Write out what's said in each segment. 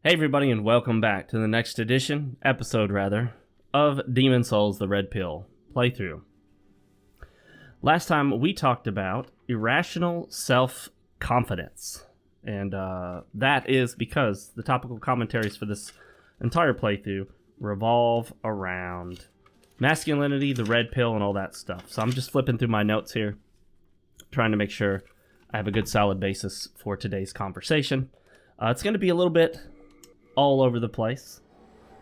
Hey everybody, and welcome back to the next episode of Demon Souls The Red Pill playthrough. Last time we talked about irrational self-confidence, and that is because the topical commentaries for this entire playthrough revolve around masculinity, the red pill, and all that stuff. So I'm just flipping through my notes here, trying to make sure I have a good solid basis for today's conversation. It's going to be a little bit all over the place.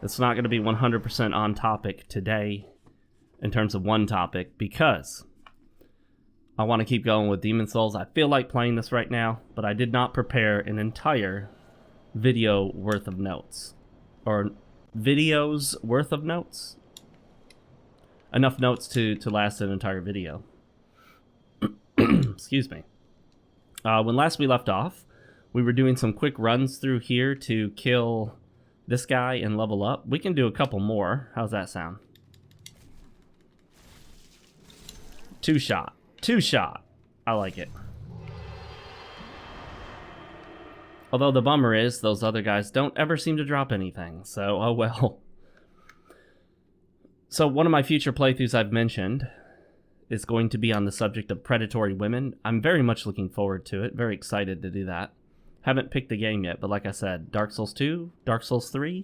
It's not going to be 100% on topic today in terms of one topic because I want to keep going with Demon Souls. I feel like playing this right now, but I did not prepare an entire video worth of notes. Or videos worth of notes? Enough notes to last an entire video. Excuse me. When last we left off, we were doing some quick runs through here to kill this guy and level up. We can do a couple more. How's that sound? Two shot. I like it. Although the bummer is, those other guys don't ever seem to drop anything. So, oh well. So, one of my future playthroughs I've mentioned is going to be on the subject of predatory women. I'm very much looking forward to it. Very excited to do that. Haven't picked the game yet, but like I said, Dark Souls 2, Dark Souls 3.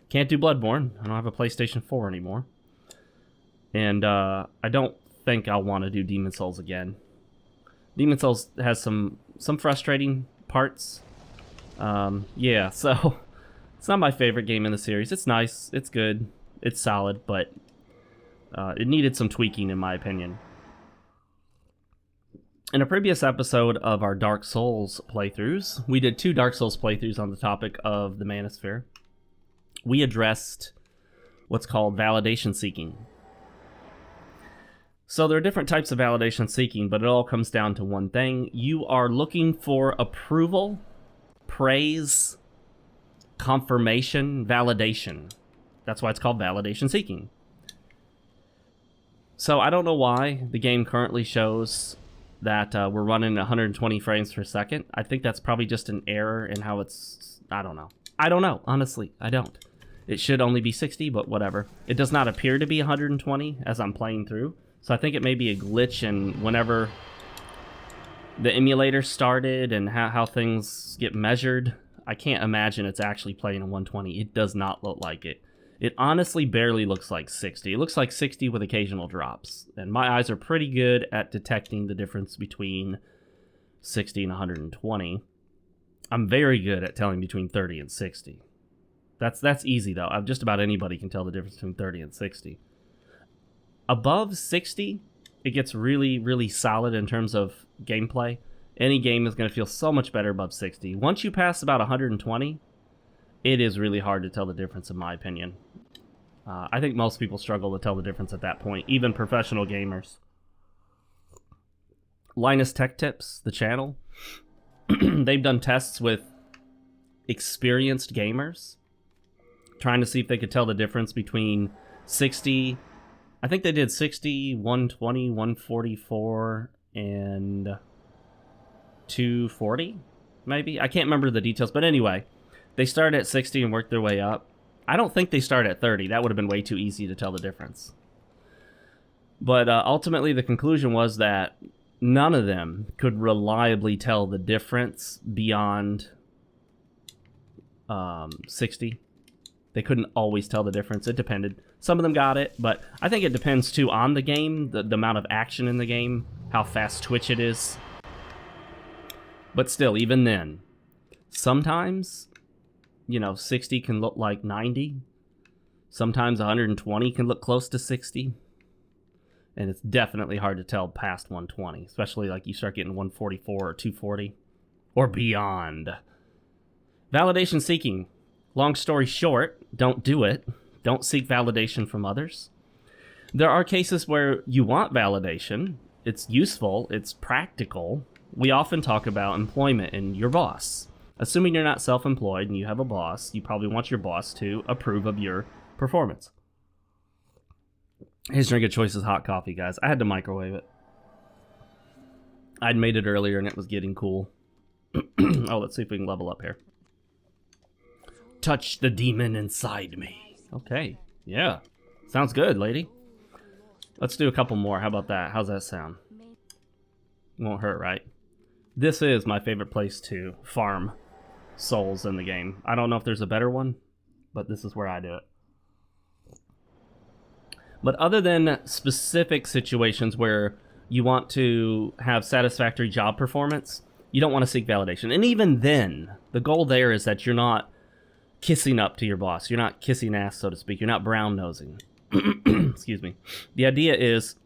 Can't do Bloodborne. I don't have a PlayStation 4 anymore. And I don't think I'll want to do Demon Souls again. Demon Souls has some frustrating parts. Yeah, so it's not my favorite game in the series. It's nice, it's good, it's solid, but it needed some tweaking in my opinion. In a previous episode of our Dark Souls playthroughs, we did 2 Dark Souls playthroughs on the topic of the Manosphere. We addressed what's called validation seeking. So there are different types of validation seeking, but it all comes down to one thing. You are looking for approval, praise, confirmation, validation. That's why it's called validation seeking. So I don't know why the game currently shows that we're running 120 frames per second. I think that's probably just an error in how it's... I don't know. Honestly, I don't. It should only be 60, but whatever. It does not appear to be 120 as I'm playing through. So I think it may be a glitch in whenever the emulator started and how things get measured. I can't imagine it's actually playing at 120. It does not look like it. It honestly barely looks like 60. It looks like 60 with occasional drops. And my eyes are pretty good at detecting the difference between 60 and 120. I'm very good at telling between 30 and 60. That's easy, though. Just about anybody can tell the difference between 30 and 60. Above 60, it gets really, really solid in terms of gameplay. Any game is going to feel so much better above 60. Once you pass about 120... it is really hard to tell the difference, in my opinion. I think most people struggle to tell the difference at that point, even professional gamers. Linus Tech Tips, the channel, they've done tests with experienced gamers, trying to see if they could tell the difference between 60... I think they did 60, 120, 144, and 240, maybe? I can't remember the details, but anyway... they started at 60 and worked their way up. I don't think they started at 30. That would have been way too easy to tell the difference. But ultimately, the conclusion was that none of them could reliably tell the difference beyond 60. They couldn't always tell the difference. It depended. Some of them got it, but I think it depends, too, on the game, the amount of action in the game, how fast twitch it is. But still, even then, sometimes... 60 can look like 90. Sometimes 120 can look close to 60. And it's definitely hard to tell past 120, especially like you start getting 144 or 240 or beyond. Validation seeking. Long story short, don't do it. Don't seek validation from others. There are cases where you want validation. It's useful. It's practical. We often talk about employment and your boss. Assuming you're not self-employed and you have a boss, you probably want your boss to approve of your performance. His drink of choice is hot coffee, guys. I had to microwave it. I'd made it earlier and it was getting cool. Oh, let's see if we can level up here. Touch the demon inside me. Okay, yeah. Sounds good, lady. Let's do a couple more. How about that? How's that sound? Won't hurt, right? This is my favorite place to farm souls in the game. I don't know if there's a better one, but this is where I do it. But other than specific situations where you want to have satisfactory job performance, you don't want to seek validation. And even then, the goal there is that you're not kissing up to your boss. You're not kissing ass, so to speak. You're not brown-nosing. Excuse me. The idea is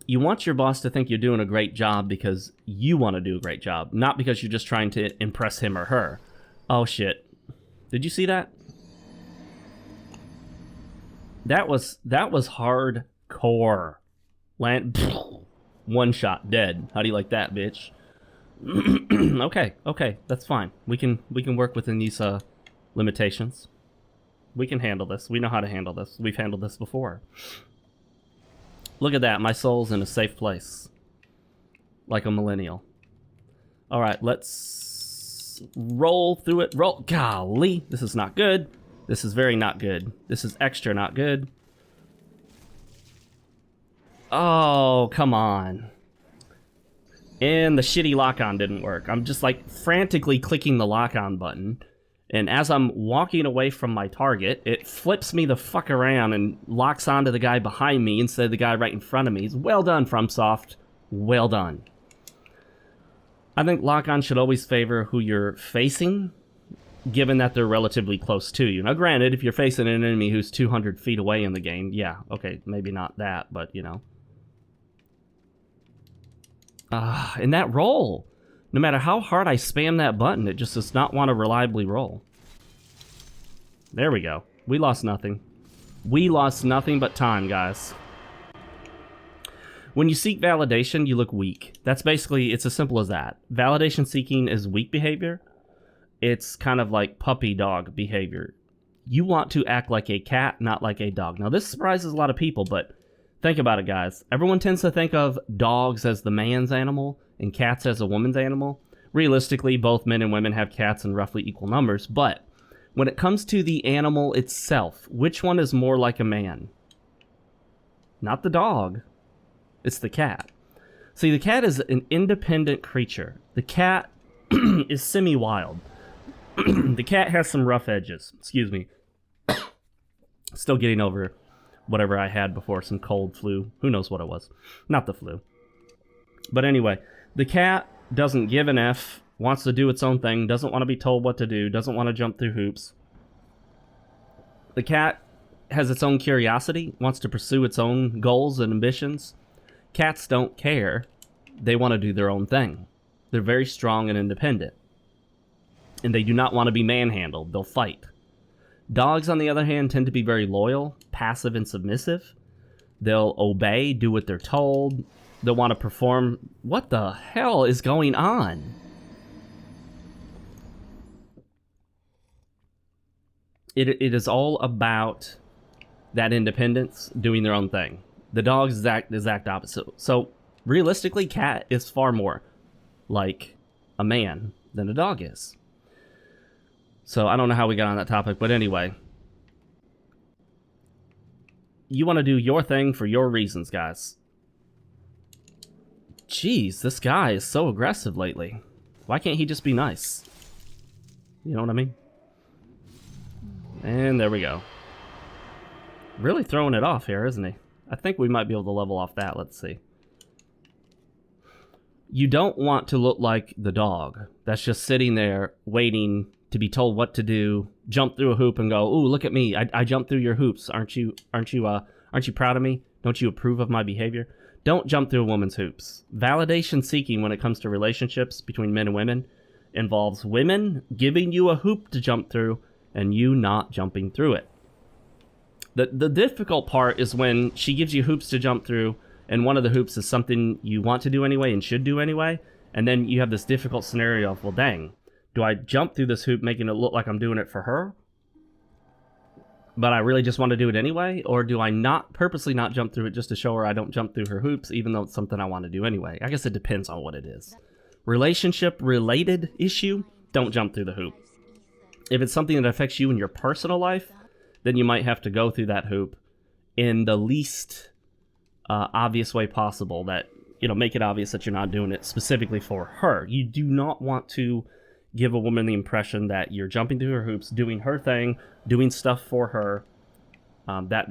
you want your boss to think you're doing a great job because you want to do a great job, not because you're just trying to impress him or her. Oh, shit. Did you see that? That was hardcore. Land one shot dead. How do you like that, bitch? Okay, that's fine. We can work within these limitations. We can handle this. We know how to handle this. We've handled this before. Look at that. My soul's in a safe place. Like a millennial. Alright, let's roll through it. Roll. Golly, this is not good. This is very not good. This is extra not good. Oh, come on. And the shitty lock-on didn't work. I'm just like frantically clicking the lock-on button. And as I'm walking away from my target, it flips me the fuck around and locks onto the guy behind me instead of the guy right in front of me. Well done, FromSoft. Well done. I think lock-on should always favor who you're facing, given that they're relatively close to you. Now, granted, if you're facing an enemy who's 200 feet away in the game, yeah, okay, maybe not that, but, you know. And that roll. No matter how hard I spam that button, it just does not want to reliably roll. There we go. We lost nothing. We lost nothing but time, guys. When you seek validation, you look weak. That's basically, it's as simple as that. Validation seeking is weak behavior. It's kind of like puppy dog behavior. You want to act like a cat, not like a dog. Now, this surprises a lot of people, but think about it, guys. Everyone tends to think of dogs as the man's animal and cats as a woman's animal. Realistically, both men and women have cats in roughly equal numbers, but when it comes to the animal itself, which one is more like a man? Not the dog. It's the cat. See, the cat is an independent creature. The cat is semi-wild. The cat has some rough edges. Excuse me. Still getting over whatever I had before, some cold flu. Who knows what it was. Not the flu. But anyway, the cat doesn't give an F, wants to do its own thing, doesn't want to be told what to do, doesn't want to jump through hoops. The cat has its own curiosity, wants to pursue its own goals and ambitions. Cats don't care. They want to do their own thing. They're very strong and independent. And they do not want to be manhandled. They'll fight. Dogs, on the other hand, tend to be very loyal, passive, and submissive. They'll obey, do what they're told. They'll want to perform. What the hell is going on? It is all about that independence, doing their own thing. The dog's exact opposite. So, realistically, cat is far more like a man than a dog is. So, I don't know how we got on that topic, but anyway. You want to do your thing for your reasons, guys. Jeez, this guy is so aggressive lately. Why can't he just be nice? You know what I mean? And there we go. Really throwing it off here, isn't he? I think we might be able to level off that. Let's see. You don't want to look like the dog that's just sitting there waiting to be told what to do, jump through a hoop and go, "Ooh, look at me. I jumped through your hoops. Aren't you proud of me? Don't you approve of my behavior?" Don't jump through a woman's hoops. Validation seeking when it comes to relationships between men and women involves women giving you a hoop to jump through and you not jumping through it. The difficult part is when she gives you hoops to jump through and one of the hoops is something you want to do anyway and should do anyway, and then you have this difficult scenario of, well, dang, do I jump through this hoop making it look like I'm doing it for her, but I really just want to do it anyway? Or do I not purposely not jump through it just to show her I don't jump through her hoops, even though it's something I want to do anyway? I guess it depends on what it is. Relationship-related issue, don't jump through the hoop. If it's something that affects you in your personal life, then you might have to go through that hoop in the least obvious way possible. That, you know, make it obvious that you're not doing it specifically for her. You do not want to give a woman the impression that you're jumping through her hoops, doing her thing, doing stuff for her. That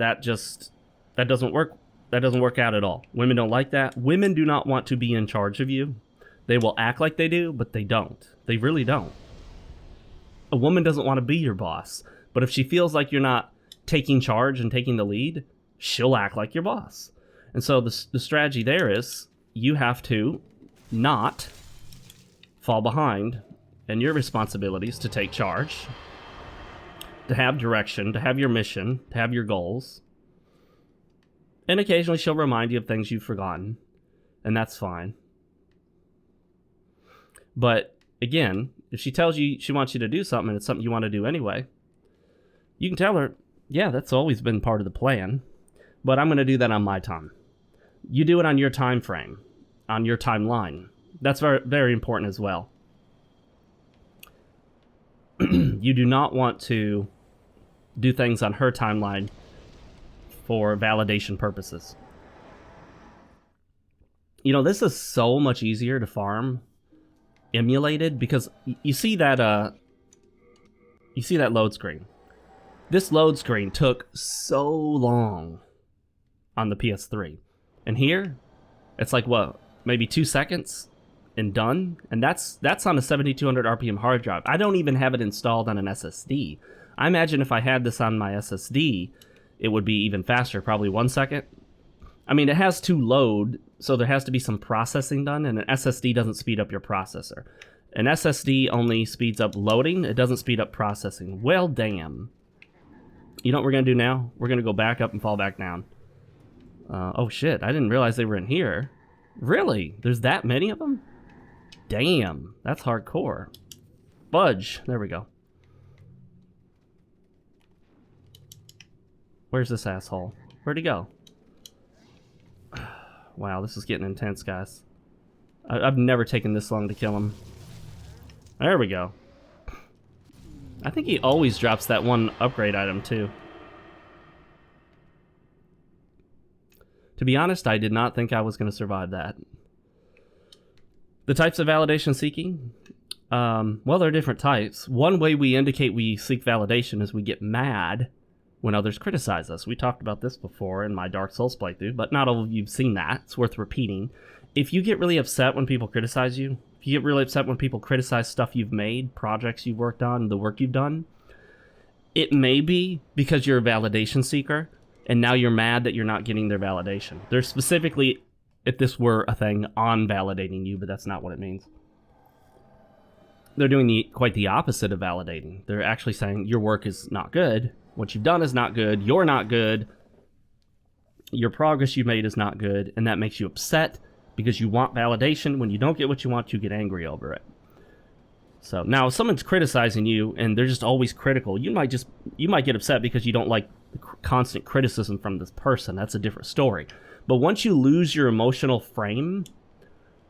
doesn't work. That doesn't work out at all. Women don't like that. Women do not want to be in charge of you. They will act like they do, but they don't. They really don't. A woman doesn't want to be your boss, but if she feels like you're not taking charge and taking the lead, she'll act like your boss. And so the strategy there is you have to not fall behind in your responsibilities to take charge, to have direction, to have your mission, to have your goals. And occasionally she'll remind you of things you've forgotten, and that's fine. But again, if she tells you she wants you to do something and it's something you want to do anyway, you can tell her, yeah, that's always been part of the plan, but I'm going to do that on my time. You do it on your time frame, on your timeline. That's very, very important as well. You do not want to do things on her timeline for validation purposes. You know, this is so much easier to farm emulated because you see that load screen. This load screen took so long on the PS3. And here, it's like, what, maybe 2 seconds and done? And that's on a 7200 RPM hard drive. I don't even have it installed on an SSD. I imagine if I had this on my SSD, it would be even faster, probably 1 second. I mean, it has to load, so there has to be some processing done, and an SSD doesn't speed up your processor. An SSD only speeds up loading, it doesn't speed up processing. Well, damn. You know what we're going to do now? We're going to go back up and fall back down. Oh shit, I didn't realize they were in here. Really? There's that many of them? Damn, that's hardcore. Fudge. There we go. Where's this asshole? Where'd he go? Wow, this is getting intense, guys. I've never taken this long to kill him. There we go. I think he always drops that one upgrade item, too. To be honest, I did not think I was going to survive that. The types of validation seeking? Well, there are different types. One way we indicate we seek validation is we get mad when others criticize us. We talked about this before in my Dark Souls playthrough, but not all of you've seen that. It's worth repeating. If you get really upset when people criticize you, if you get really upset when people criticize stuff you've made, projects you've worked on, the work you've done, it may be because you're a validation seeker, and now you're mad that you're not getting their validation. They're specifically, if this were a thing, on validating you, but that's not what it means. They're doing quite the opposite of validating. They're actually saying your work is not good, what you've done is not good, you're not good, your progress you made is not good, and that makes you upset because you want validation. When you don't get what you want, you get angry over it. So now if someone's criticizing you and they're just always critical, you might get upset because you don't like the constant criticism from this person. That's a different story. But once you lose your emotional frame,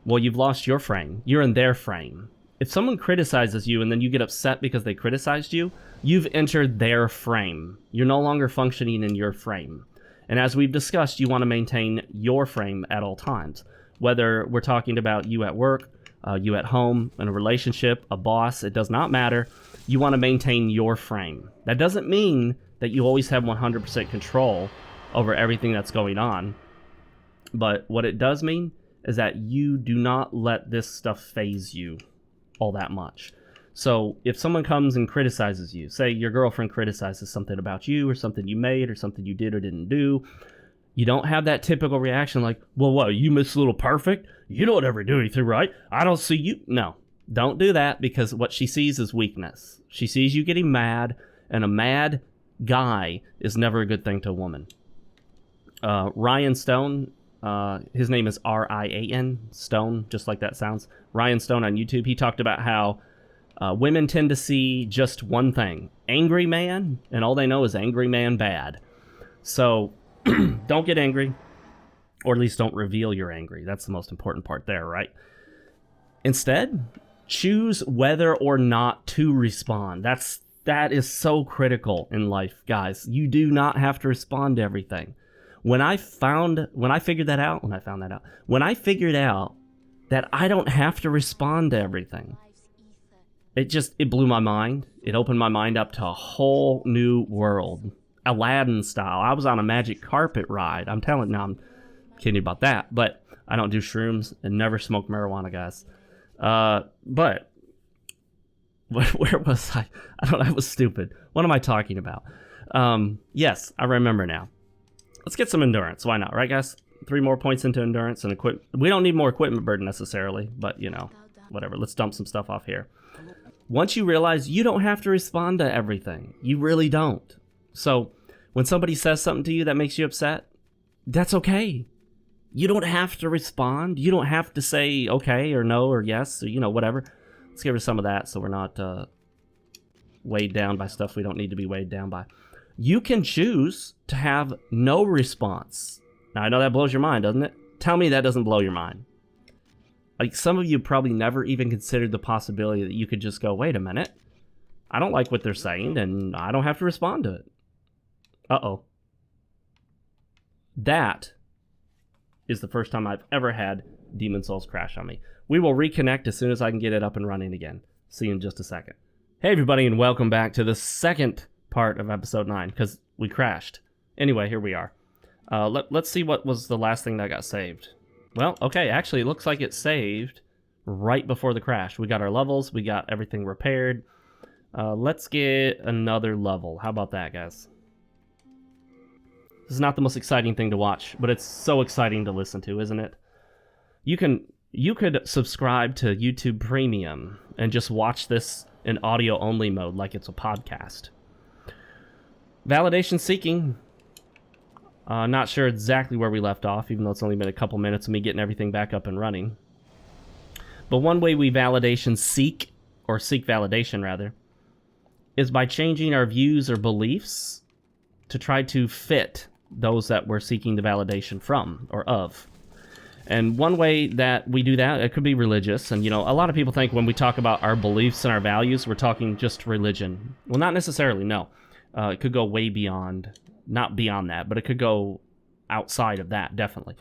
well, you've lost your frame. You're in their frame. If someone criticizes you and then you get upset because they criticized you, you've entered their frame. You're no longer functioning in your frame. And as we've discussed, you want to maintain your frame at all times. Whether we're talking about you at work, you at home, in a relationship, a boss, it does not matter. You want to maintain your frame. That doesn't mean that you always have 100% control over everything that's going on. But what it does mean is that you do not let this stuff phase you all that much. So if someone comes and criticizes you, say your girlfriend criticizes something about you or something you made or something you did or didn't do, you don't have that typical reaction like, well, what, you Miss Little Perfect? You don't ever do anything right. I don't see you. No, don't do that, because what she sees is weakness. She sees you getting mad, and a mad guy is never a good thing to a woman. Ryan Stone, his name is R-I-A-N, Stone, just like that sounds. Ryan Stone on YouTube, he talked about how women tend to see just one thing, angry man, and all they know is angry man bad. So don't get angry, or at least don't reveal you're angry. That's the most important part there, right? Instead, choose whether or not to respond. That's That is so critical in life, guys. You do not have to respond to everything. When I figured out that I don't have to respond to everything, it blew my mind. It opened my mind up to a whole new world. Aladdin style. I was on a magic carpet ride. I'm I'm kidding about that, but I don't do shrooms and never smoke marijuana, guys. But where was I? I don't know. I was stupid. What am I talking about? Yes, I remember now. Let's get some endurance. Why not, right, guys? 3 more points into endurance and equip. We don't need more equipment burden necessarily, but you know, whatever. Let's dump some stuff off here. Once you realize you don't have to respond to everything, you really don't. So when somebody says something to you that makes you upset, that's okay. You don't have to respond. You don't have to say okay or no or yes or, you know, whatever. Let's get rid of some of that so we're not weighed down by stuff we don't need to be weighed down by. You can choose to have no response. Now, I know that blows your mind, doesn't it? Tell me that doesn't blow your mind. Like, some of you probably never even considered the possibility that you could just go, wait a minute. I don't like what they're saying, and I don't have to respond to it. Uh-oh. That is the first time I've ever had Demon Souls crash on me. We will reconnect as soon as I can get it up and running again. See you in just a second. Hey, everybody, and welcome back to the second part of episode 9, because we crashed. Anyway, here we are. Let's see what was the last thing that got saved. Well, okay, actually, it looks like it saved right before the crash. We got our levels, we got everything repaired. Let's get another level. How about that, guys? This is not the most exciting thing to watch, but it's so exciting to listen to, isn't it? You could subscribe to YouTube Premium and just watch this in audio-only mode like it's a podcast. Validation seeking. Not sure exactly where we left off, even though it's only been a couple minutes of me getting everything back up and running. But one way we seek validation rather, is by changing our views or beliefs to try to fit those that we're seeking the validation from or of. And one way that we do that, it could be religious. And, you know, a lot of people think when we talk about our beliefs and our values, we're talking just religion. Well, not necessarily, no. It could go way beyond, not beyond that, but it could go outside of that, definitely.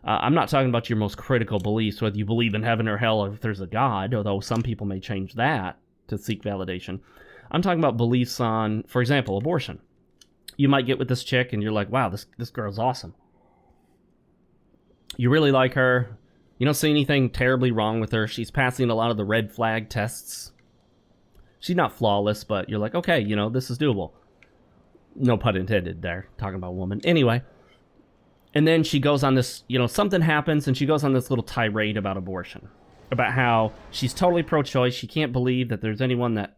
I'm not talking about your most critical beliefs, whether you believe in heaven or hell or if there's a God, although some people may change that to seek validation. I'm talking about beliefs on, for example, abortion. You might get with this chick and you're like, wow, this girl's awesome. You really like her. You don't see anything terribly wrong with her. She's passing a lot of the red flag tests. She's not flawless, but you're like, okay, you know, this is doable. No pun intended there, talking about a woman. Anyway, and then she goes on this, you know, something happens and she goes on this little tirade about abortion. About how she's totally pro-choice. She can't believe that there's anyone that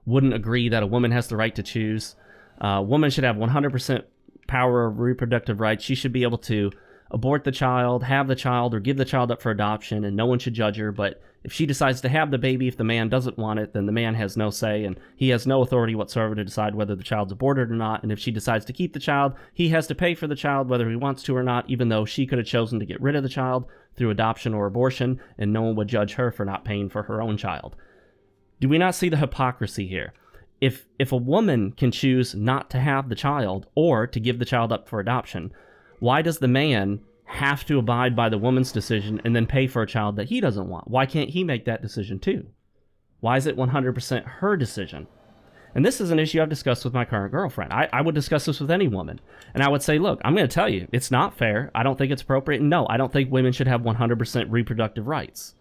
wouldn't agree that a woman has the right to choose. A woman should have 100% power of reproductive rights. She should be able to abort the child, have the child, or give the child up for adoption, and no one should judge her. But if she decides to have the baby, if the man doesn't want it, then the man has no say, and he has no authority whatsoever to decide whether the child's aborted or not. And if she decides to keep the child, he has to pay for the child whether he wants to or not, even though she could have chosen to get rid of the child through adoption or abortion, and no one would judge her for not paying for her own child. Do we not see the hypocrisy here? If a woman can choose not to have the child or to give the child up for adoption, why does the man have to abide by the woman's decision and then pay for a child that he doesn't want? Why can't he make that decision too? Why is it 100% her decision? And this is an issue I've discussed with my current girlfriend. I would discuss this with any woman. And I would say, look, I'm going to tell you, it's not fair. I don't think it's appropriate. And no, I don't think women should have 100% reproductive rights.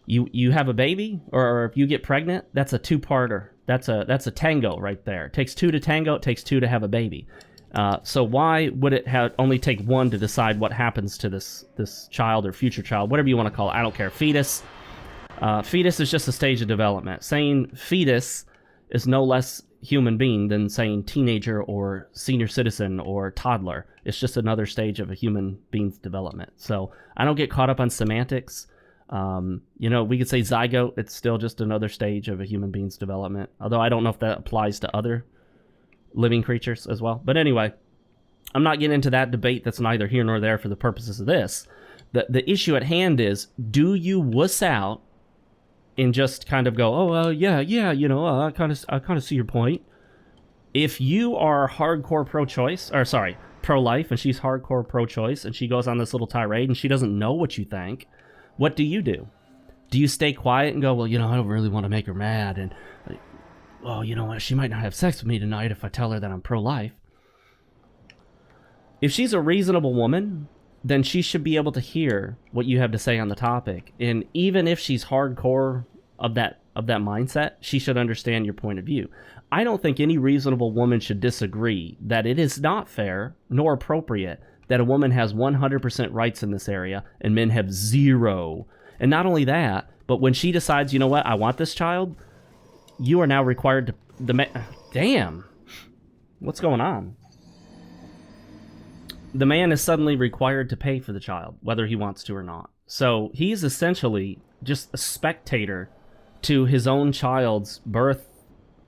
You have a baby, or if you get pregnant, that's a two-parter. That's a tango right there. It takes two to tango. It takes two to have a baby. So why would it only take one to decide what happens to this child or future child, whatever you want to call it? I don't care. Fetus. Fetus is just a stage of development. Saying fetus is no less human being than saying teenager or senior citizen or toddler. It's just another stage of a human being's development. So I don't get caught up on semantics. You know, we could say zygote. It's still just another stage of a human being's development. Although I don't know if that applies to other living creatures as well. But anyway, I'm not getting into that debate. That's neither here nor there for the purposes of this. The issue at hand is, do you wuss out and just kind of go, oh, yeah, you know, I kind of see your point. If you are hardcore pro-choice, or sorry, pro-life, and she's hardcore pro-choice, and she goes on this little tirade, and she doesn't know what you think, what do? Do you stay quiet and go, well, you know, I don't really want to make her mad, and, well, you know what, she might not have sex with me tonight if I tell her that I'm pro-life. If she's a reasonable woman, then she should be able to hear what you have to say on the topic. And even if she's hardcore of that mindset, she should understand your point of view. I don't think any reasonable woman should disagree that it is not fair nor appropriate that a woman has 100% rights in this area and men have 0. And not only that, but when she decides, you know what, I want this child, you are now required to... Damn. What's going on? The man is suddenly required to pay for the child, whether he wants to or not. So he's essentially just a spectator to his own child's birth,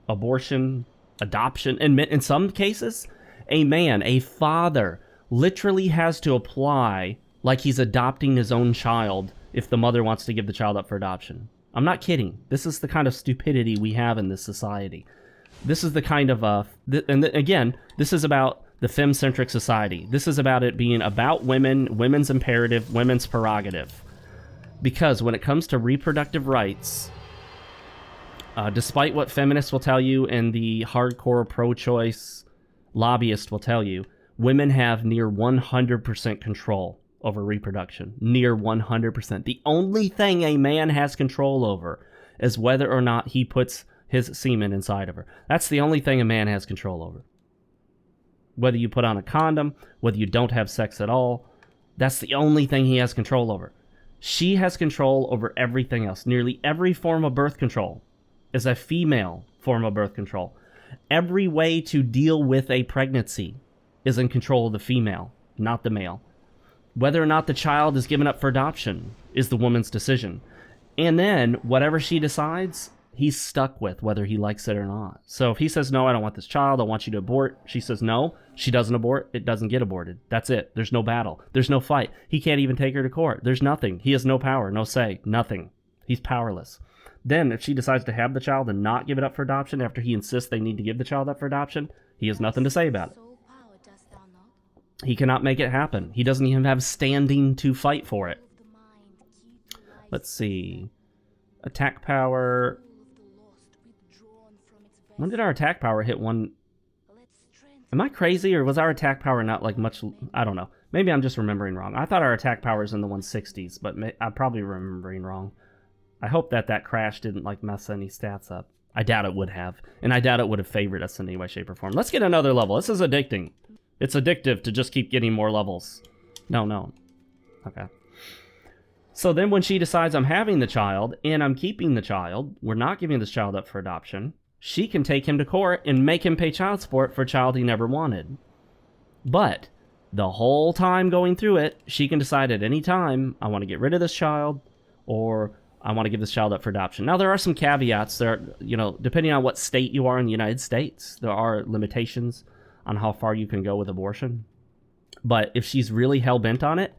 abortion, adoption. And in some cases, a father, literally has to apply like he's adopting his own child if the mother wants to give the child up for adoption. I'm not kidding. This is the kind of stupidity we have in this society. This is the kind of... again, this is about... the femme-centric society. This is about it being about women, women's imperative, women's prerogative. Because when it comes to reproductive rights, despite what feminists will tell you and the hardcore pro-choice lobbyists will tell you, women have near 100% control over reproduction. Near 100%. The only thing a man has control over is whether or not he puts his semen inside of her. That's the only thing a man has control over. Whether you put on a condom, whether you don't have sex at all, that's the only thing he has control over. She has control over everything else. Nearly every form of birth control is a female form of birth control. Every way to deal with a pregnancy is in control of the female, not the male. Whether or not the child is given up for adoption is the woman's decision. And then, whatever she decides... he's stuck with whether he likes it or not. So if he says, no, I don't want this child, I want you to abort. She says, no, she doesn't abort. It doesn't get aborted. That's it. There's no battle. There's no fight. He can't even take her to court. There's nothing. He has no power, no say, nothing. He's powerless. Then if she decides to have the child and not give it up for adoption after he insists they need to give the child up for adoption, he has nothing to say about it. He cannot make it happen. He doesn't even have standing to fight for it. Let's see. Attack power... when did our attack power hit 1? Am I crazy, or was our attack power not like much? I don't know. Maybe I'm just remembering wrong. I thought our attack power is in the 160s, but I'm probably remembering wrong. I hope that crash didn't like mess any stats up. I doubt it would have, and I doubt it would have favored us in any way, shape, or form. Let's get another level. This is addicting. It's addictive to just keep getting more levels. No. Okay. So then when she decides I'm having the child and I'm keeping the child, we're not giving this child up for adoption, she can take him to court and make him pay child support for a child he never wanted. But the whole time going through it, she can decide at any time, I want to get rid of this child, or I want to give this child up for adoption. Now, there are some caveats. Depending on what state you are in the United States, there are limitations on how far you can go with abortion. But if she's really hell-bent on it,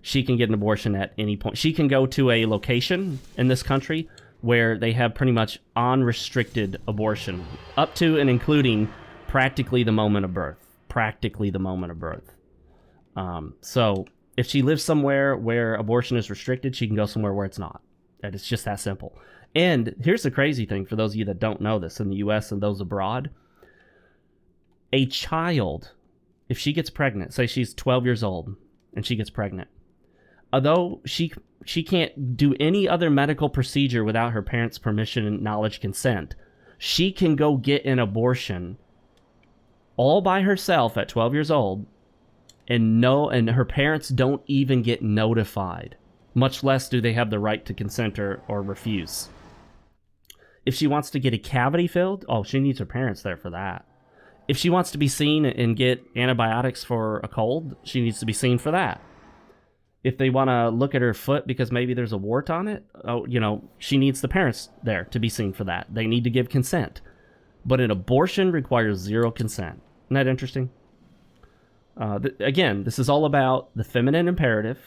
she can get an abortion at any point. She can go to a location in this country where they have pretty much unrestricted abortion, up to and including practically the moment of birth. Practically the moment of birth. So if she lives somewhere where abortion is restricted, she can go somewhere where it's not. And it's just that simple. And here's the crazy thing for those of you that don't know this in the U.S. and those abroad. A child, if she gets pregnant, say she's 12 years old and she gets pregnant, although she can't do any other medical procedure without her parents' permission and knowledge, consent, she can go get an abortion all by herself at 12 years old, and her parents don't even get notified, much less do they have the right to consent or refuse. If she wants to get a cavity filled, she needs her parents there for that. If she wants to be seen and get antibiotics for a cold, she needs to be seen for that. If they want to look at her foot because maybe there's a wart on it, she needs the parents there to be seen for that. They need to give consent. But an abortion requires zero consent. Isn't that interesting? Again, this is all about the feminine imperative,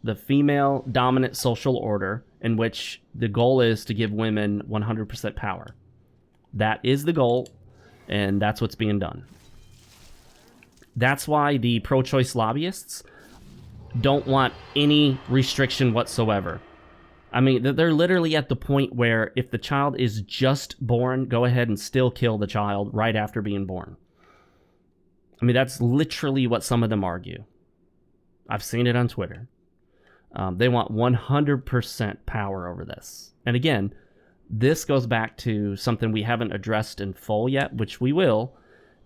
the female dominant social order, in which the goal is to give women 100% power. That is the goal, and that's what's being done. That's why the pro-choice lobbyists don't want any restriction whatsoever. I mean, they're literally at the point where if the child is just born, go ahead and still kill the child right after being born. I mean, that's literally what some of them argue. I've seen it on Twitter. They want 100% power over this. And again, this goes back to something we haven't addressed in full yet, which we will,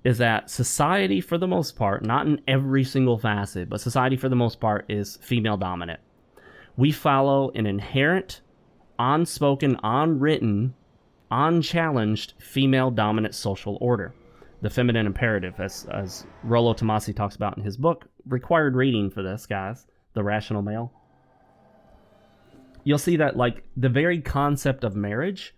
is that society, for the most part, not in every single facet, but society for the most part is female dominant. We follow an inherent, unspoken, unwritten, unchallenged female dominant social order. The feminine imperative, as Rollo Tomasi talks about in his book. Required reading for this, guys. The Rational Male. You'll see that, like, the very concept of marriage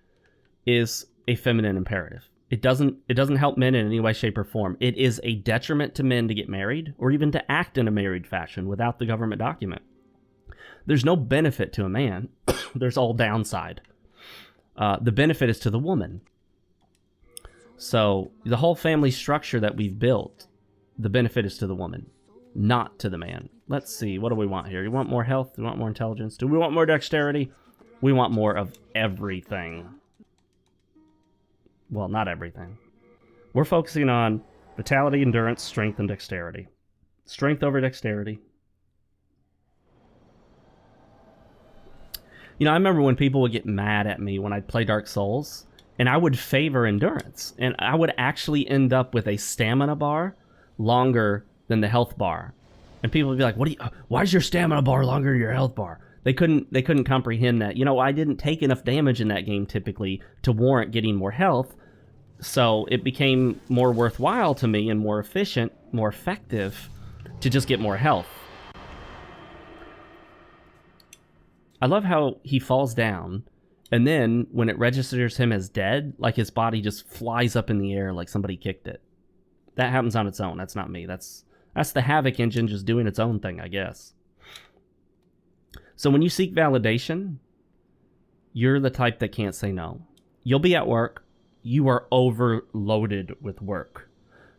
is a feminine imperative. It doesn't help men in any way, shape, or form. It is a detriment to men to get married, or even to act in a married fashion without the government document. There's no benefit to a man. There's all downside. The benefit is to the woman. So the whole family structure that we've built, the benefit is to the woman, not to the man. Let's see, what do we want here? You want more health? Do we want more intelligence? Do we want more dexterity? We want more of everything. Well, not everything. We're focusing on vitality, endurance, strength, and dexterity. Strength over dexterity. You know, I remember when people would get mad at me when I'd play Dark Souls, and I would favor endurance, and I would actually end up with a stamina bar longer than the health bar. And people would be like, why is your stamina bar longer than your health bar? They couldn't comprehend that. You know, I didn't take enough damage in that game typically to warrant getting more health, so it became more worthwhile to me and more efficient, more effective to just get more health. I love how he falls down, and then when it registers him as dead, like his body just flies up in the air like somebody kicked it. That happens on its own. That's not me. That's the Havoc engine just doing its own thing, I guess. So when you seek validation, you're the type that can't say no. You'll be at work. You are overloaded with work.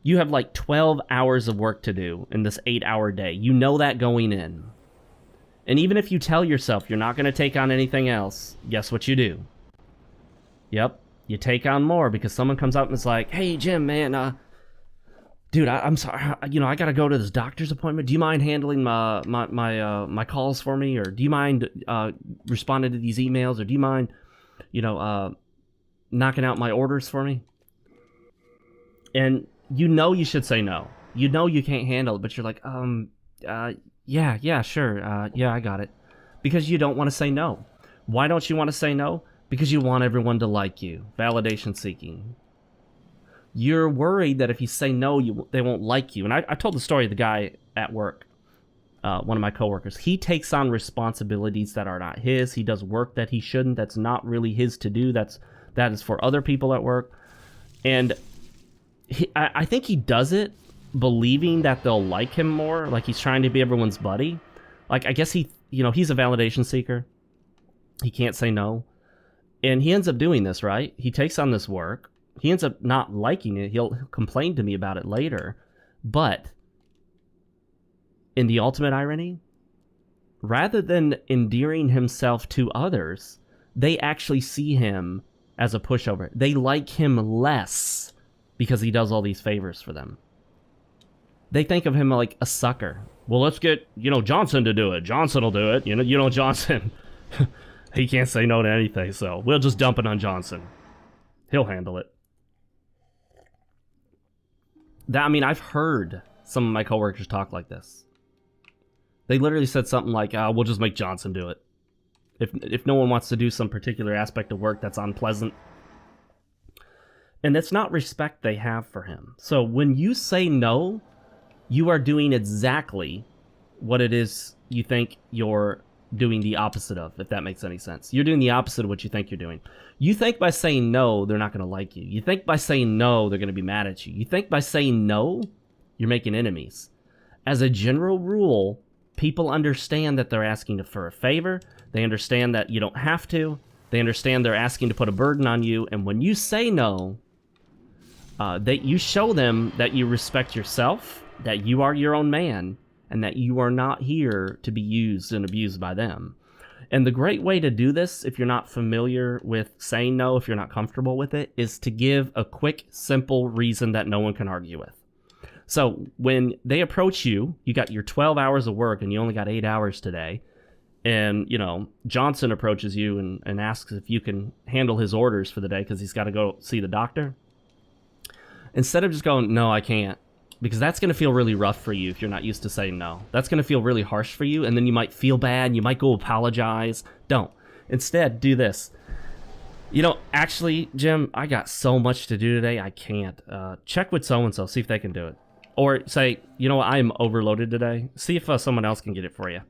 You have like 12 hours of work to do in this 8-hour day. You know that going in. And even if you tell yourself you're not going to take on anything else, guess what you do? Yep, you take on more because someone comes up and is like, hey, Jim, man, dude, I'm sorry, you know, I got to go to this doctor's appointment. Do you mind handling my calls for me? Or do you mind responding to these emails? Or do you mind, you know, knocking out my orders for me? And you know you should say no. You know you can't handle it, but you're like, yeah, sure. Yeah, I got it. Because you don't want to say no. Why don't you want to say no? Because you want everyone to like you. Validation seeking. You're worried that if you say no, they won't like you. And I told the story of the guy at work, one of my coworkers. He takes on responsibilities that are not his. He does work that he shouldn't. That's not really his to do. That is for other people at work. And I think he does it believing that they'll like him more, like he's trying to be everyone's buddy. Like, I guess he's a validation seeker. He can't say no. And he ends up doing this, right? He takes on this work. He ends up not liking it. He'll complain to me about it later. But in the ultimate irony, rather than endearing himself to others, they actually see him as a pushover. They like him less because he does all these favors for them. They think of him like a sucker. Well, let's get, Johnson to do it. Johnson will do it. Johnson, he can't say no to anything, so we'll just dump it on Johnson. He'll handle it. I've heard some of my coworkers talk like this. They literally said something like, we'll just make Johnson do it. If no one wants to do some particular aspect of work that's unpleasant. And that's not respect they have for him. So when you say no, you are doing exactly what it is you think you're doing the opposite of, if that makes any sense. You're doing the opposite of what you think you're doing. You think by saying no, they're not going to like you. You think by saying no, they're going to be mad at you. You think by saying no, you're making enemies. As a general rule, People understand that they're asking for a favor. They understand that you don't have to. They understand they're asking to put a burden on you. And when you say no, you show them that you respect yourself, that you are your own man, and that you are not here to be used and abused by them. And the great way to do this, if you're not familiar with saying no, if you're not comfortable with it, is to give a quick, simple reason that no one can argue with. So when they approach you, you got your 12 hours of work and you only got 8 hours today. And, you know, Johnson approaches you and asks if you can handle his orders for the day because he's got to go see the doctor. Instead of just going, no, I can't, because that's going to feel really rough for you if you're not used to saying no. That's going to feel really harsh for you, and then you might feel bad. You might go apologize. Don't. Instead, do this. You know, actually, Jim, I got so much to do today, I can't. Check with so-and-so, see if they can do it. Or say, you know what, I am overloaded today. See if someone else can get it for you.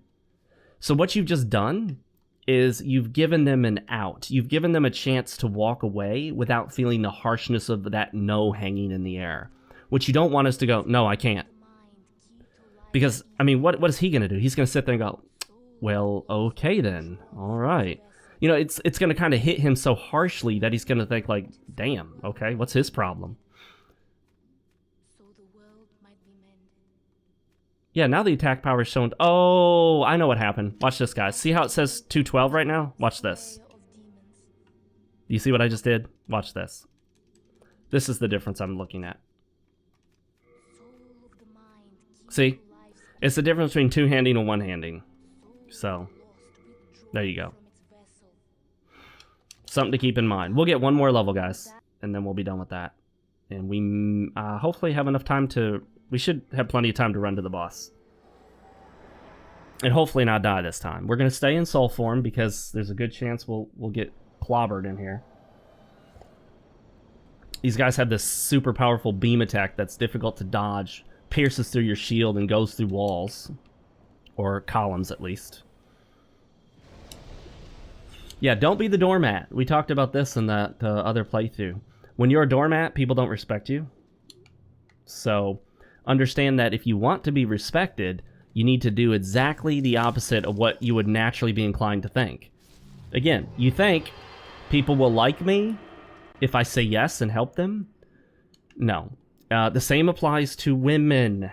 So what you've just done is you've given them an out. You've given them a chance to walk away without feeling the harshness of that no hanging in the air. What you don't want is to go, no, I can't. Because, I mean, what is he going to do? He's going to sit there and go, well, okay then. All right. You know, it's going to kind of hit him so harshly that he's going to think like, damn, okay, what's his problem? Yeah, now the attack power is shown. Oh, I know what happened. Watch this, guys. See how it says 212 right now? Watch this. You see what I just did? Watch this. This is the difference I'm looking at. See? It's the difference between two-handing and one-handing. So, there you go. Something to keep in mind. We'll get one more level, guys, and then we'll be done with that. And we hopefully have enough time to... We should have plenty of time to run to the boss. And hopefully not die this time. We're going to stay in soul form because there's a good chance we'll get clobbered in here. These guys have this super powerful beam attack that's difficult to dodge. Pierces through your shield and goes through walls. Or columns, at least. Yeah, don't be the doormat. We talked about this in the other playthrough. When you're a doormat, people don't respect you. So... understand that if you want to be respected, you need to do exactly the opposite of what you would naturally be inclined to think. Again, you think people will like me if I say yes and help them? No. The same applies to women.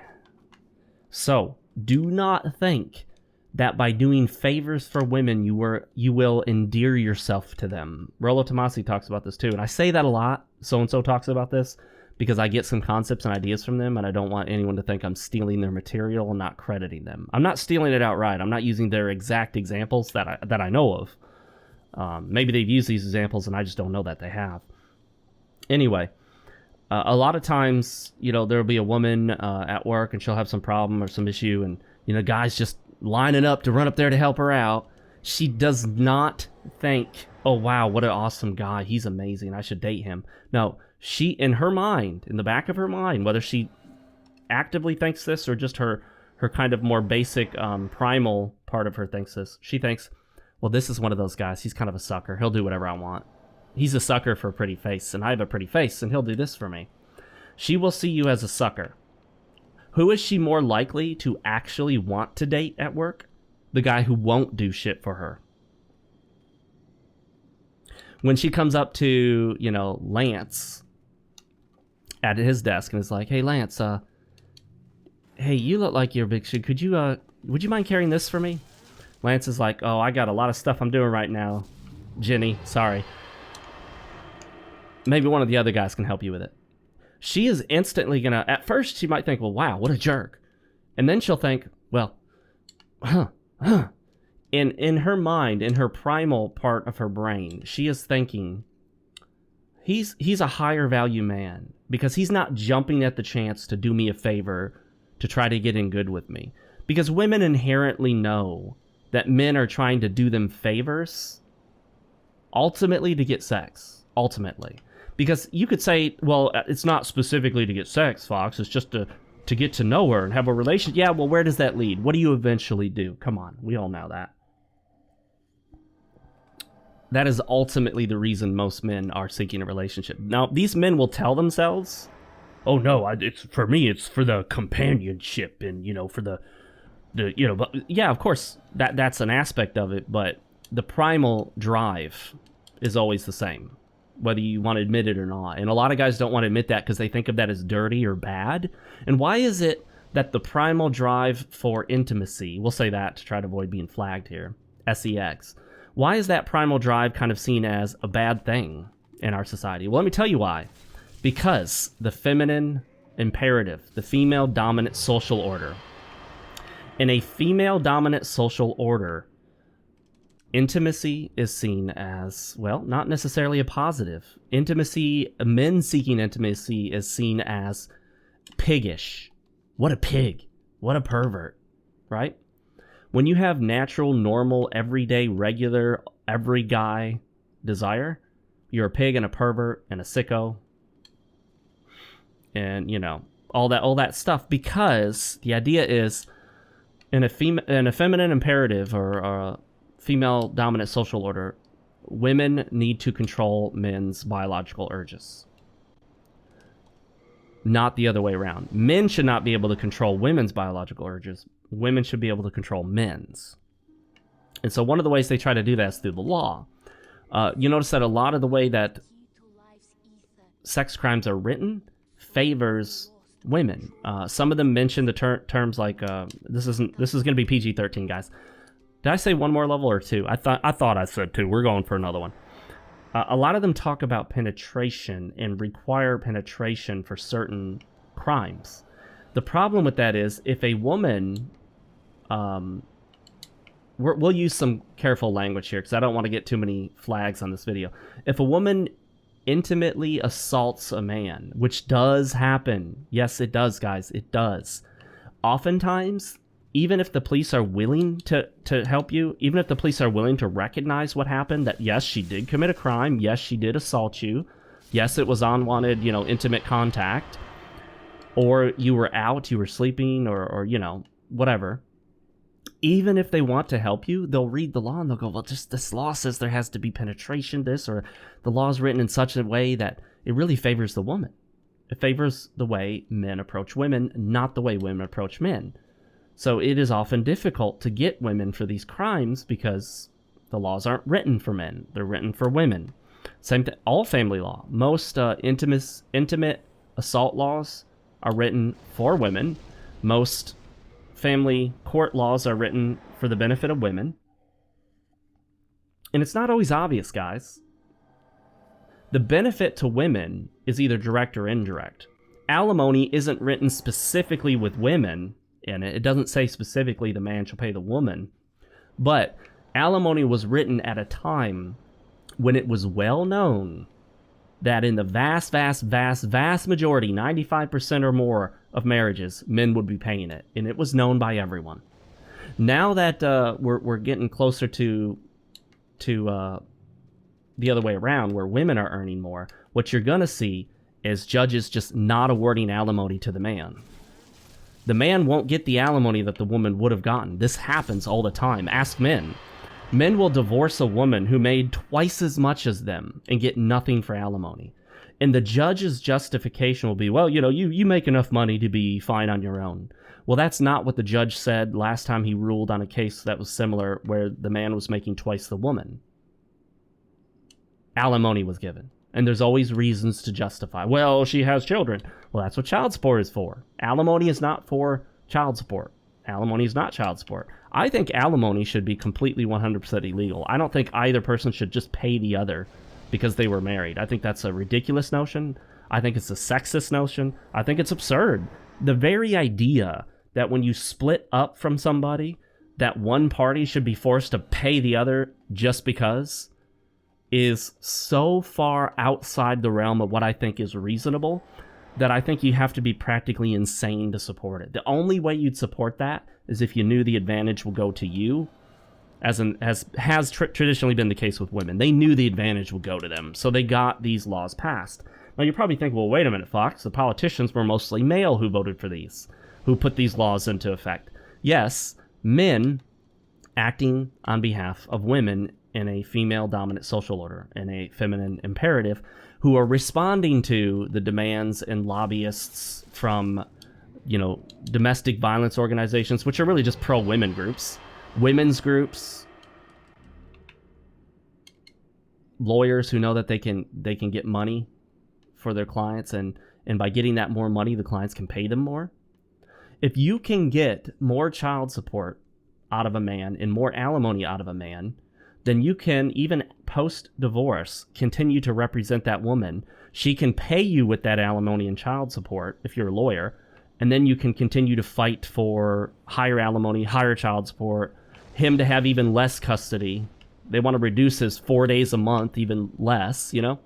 So, do not think that by doing favors for women, you will endear yourself to them. Rollo Tomasi talks about this too, and I say that a lot. So-and-so talks about this. Because I get some concepts and ideas from them, and I don't want anyone to think I'm stealing their material and not crediting them. I'm not stealing it outright. I'm not using their exact examples that I know of. Maybe they've used these examples, and I just don't know that they have. Anyway, a lot of times, you know, there'll be a woman at work, and she'll have some problem or some issue, and, you know, guys just lining up to run up there to help her out. She does not think, oh, wow, what an awesome guy. He's amazing. I should date him. No. She, in her mind, in the back of her mind, whether she actively thinks this or just her kind of more basic primal part of her thinks this, she thinks, well, this is one of those guys. He's kind of a sucker. He'll do whatever I want. He's a sucker for a pretty face, and I have a pretty face, and he'll do this for me. She will see you as a sucker. Who is she more likely to actually want to date at work? The guy who won't do shit for her. When she comes up to, you know, Lance... at his desk and is like, hey Lance, hey, you look like you're big shit. Could you would you mind carrying this for me? Lance is like, oh, I got a lot of stuff I'm doing right now, Jenny, sorry. Maybe one of the other guys can help you with it. She is instantly gonna, at first she might think, well, wow, what a jerk. And then she'll think, well, in her mind, in her primal part of her brain, she is thinking, he's a higher value man because he's not jumping at the chance to do me a favor to try to get in good with me. Because women inherently know that men are trying to do them favors ultimately to get sex. Ultimately. Because you could say, well, it's not specifically to get sex, Fox. It's just to get to know her and have a relationship. Yeah, well, where does that lead? What do you eventually do? Come on, we all know that. That is ultimately the reason most men are seeking a relationship. Now, these men will tell themselves, oh no, it's for me, it's for the companionship and, you know, for the But yeah, of course, that's an aspect of it, but the primal drive is always the same, whether you want to admit it or not. And a lot of guys don't want to admit that because they think of that as dirty or bad. And why is it that the primal drive for intimacy, we'll say that to try to avoid being flagged here, SEX, why is that primal drive kind of seen as a bad thing in our society? Well, let me tell you why. Because the feminine imperative, the female dominant social order. In a female dominant social order, intimacy is seen as, well, not necessarily a positive. Intimacy, men seeking intimacy is seen as piggish. What a pig. What a pervert, right? When you have natural, normal, everyday, regular, every guy desire, you're a pig and a pervert and a sicko. And, all that stuff, because the idea is in a feminine imperative or a female dominant social order, women need to control men's biological urges. Not the other way around. Men should not be able to control women's biological urges. Women should be able to control men's. And so one of the ways they try to do that is through the law. You notice that a lot of the way that sex crimes are written favors women. Some of them mention the terms like this is going to be PG-13, guys. Did I say one more level or two? I thought I said two. We're going for another one. A lot of them talk about penetration and require penetration for certain crimes. The problem with that is if a woman, we'll use some careful language here because I don't want to get too many flags on this video. If a woman intimately assaults a man, which does happen. Yes, it does, guys. It does. Oftentimes, even if the police are willing to help you, even if the police are willing to recognize what happened, that yes, she did commit a crime. Yes, she did assault you. Yes, it was unwanted, intimate contact. Or you were out, you were sleeping, or whatever. Even if they want to help you, they'll read the law and they'll go, well, just this law says there has to be penetration, or the law is written in such a way that it really favors the woman. It favors the way men approach women, not the way women approach men. So it is often difficult to get women for these crimes because the laws aren't written for men. They're written for women. Same thing, all family law. Most intimate assault laws are written for women. Most family court laws are written for the benefit of women. And it's not always obvious, guys. The benefit to women is either direct or indirect. Alimony isn't written specifically with women in it. It doesn't say specifically the man shall pay the woman. But alimony was written at a time when it was well known that in the vast majority, 95% or more of marriages, men would be paying it. And it was known by everyone. Now that we're getting closer to the other way around, where women are earning more, what you're going to see is judges just not awarding alimony to the man. The man won't get the alimony that the woman would have gotten. This happens all the time. Ask men. Men will divorce a woman who made twice as much as them and get nothing for alimony. And the judge's justification will be, well, you make enough money to be fine on your own. Well, that's not what the judge said last time he ruled on a case that was similar where the man was making twice the woman. Alimony was given. And there's always reasons to justify. Well, she has children. Well, that's what child support is for. Alimony is not for child support. Alimony is not child support. I think alimony should be completely 100% illegal. I don't think either person should just pay the other because they were married. I think that's a ridiculous notion. I think it's a sexist notion. I think it's absurd. The very idea that when you split up from somebody, that one party should be forced to pay the other just because is so far outside the realm of what I think is reasonable that I think you have to be practically insane to support it. The only way you'd support that is if you knew the advantage will go to you, as has traditionally been the case with women. They knew the advantage would go to them, so they got these laws passed. Now you probably think, well, wait a minute, Fox, the politicians were mostly male who voted for these, who put these laws into effect. Yes, men acting on behalf of women in a female-dominant social order, in a feminine imperative, who are responding to the demands and lobbyists from you know, domestic violence organizations, which are really just pro-women groups, women's groups, lawyers who know that they can get money for their clients, and by getting that more money, the clients can pay them more. If you can get more child support out of a man and more alimony out of a man, then you can, even post-divorce, continue to represent that woman. She can pay you with that alimony and child support if you're a lawyer, and then you can continue to fight for higher alimony, higher child support, him to have even less custody. They want to reduce his 4 days a month, even less, you know?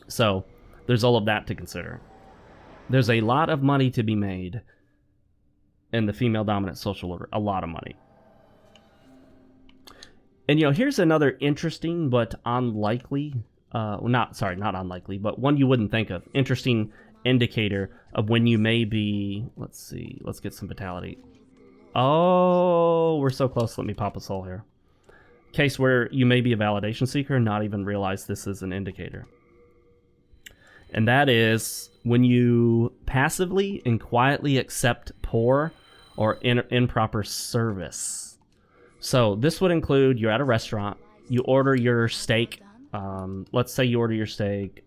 So there's all of that to consider. There's a lot of money to be made in the female dominant social order. A lot of money. And, you know, here's another interesting but unlikely, not unlikely, but one you wouldn't think of. Interesting indicator of when you may be, let's see, let's get some vitality. Oh, we're so close. Let me pop a soul here. Case where you may be a validation seeker and not even realize this is an indicator. And that is when you passively and quietly accept poor or improper service. So this would include, you're at a restaurant, you order your steak, let's say you order your steak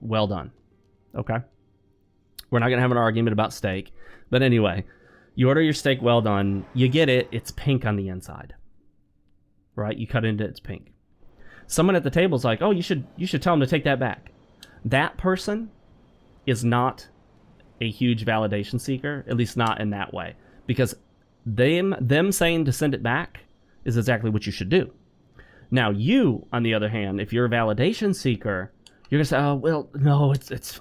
well done, okay? We're not going to have an argument about steak, but anyway, you order your steak well done, you get it, it's pink on the inside, right? You cut into it, it's pink. Someone at the table is like, oh, you should tell them to take that back. That person is not a huge validation seeker, at least not in that way, because them saying to send it back is exactly what you should do. Now, you, on the other hand, if you're a validation seeker, you're gonna say, oh, well, no,